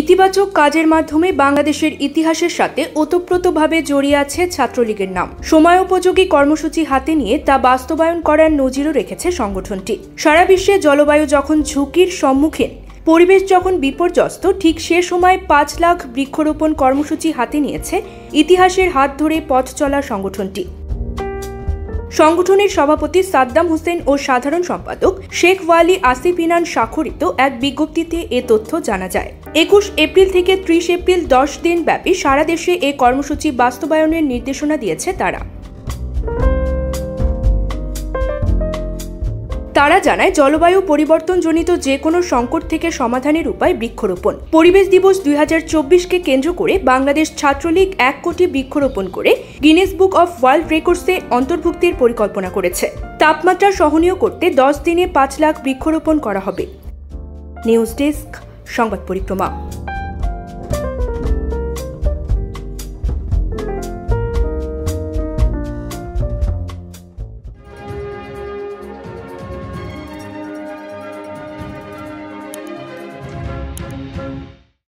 ইতিবাচক কাজের মাধ্যমে বাংলাদেশের ইতিহাসের সাথে ওতপ্রোতভাবে জড়িয়ে আছে ছাত্রলীগের নাম। সময়োপযোগী কর্মসূচি হাতে নিয়ে তা বাস্তবায়ন করার নজিরও রেখেছে সংগঠনটি। সারা বিশ্বে জলবায়ু যখন ঝুঁকির সম্মুখীন, পরিবেশ যখন বিপর্যস্ত, ঠিক সে সময় ৫ লাখ বৃক্ষরোপণ কর্মসূচি হাতে নিয়েছে ইতিহাসের হাত ধরে পথ চলা সংগঠনটি। সংগঠনের সভাপতি সাদ্দাম হোসেন ও সাধারণ সম্পাদক শেখ ওয়ালি আসিফ ইনান স্বাক্ষরিত এক বিজ্ঞপ্তিতে এ তথ্য জানা যায়। ২১ এপ্রিল থেকে ৩০ এপ্রিল ১০ দিন ব্যাপী সারা দেশে এ কর্মসূচি বাস্তবায়নের নির্দেশনা দিয়েছে তারা জানায়, জলবায়ু পরিবর্তনজনিত যে কোনো সংকট থেকে সমাধানের উপায় বৃক্ষরোপণ। পরিবেশ দিবস ২০২৪কে কেন্দ্র করে বাংলাদেশ ছাত্রলীগ ১ কোটি বৃক্ষরোপণ করে গিনেস বুক অফ ওয়ার্ল্ড রেকর্ডসে অন্তর্ভুক্তির পরিকল্পনা করেছে। তাপমাত্রা সহনীয় করতে ১০ দিনে ৫ লাখ বৃক্ষরোপণ করা হবে। নিউজ ডেস্ক, সংবাদ পরিক্রমা।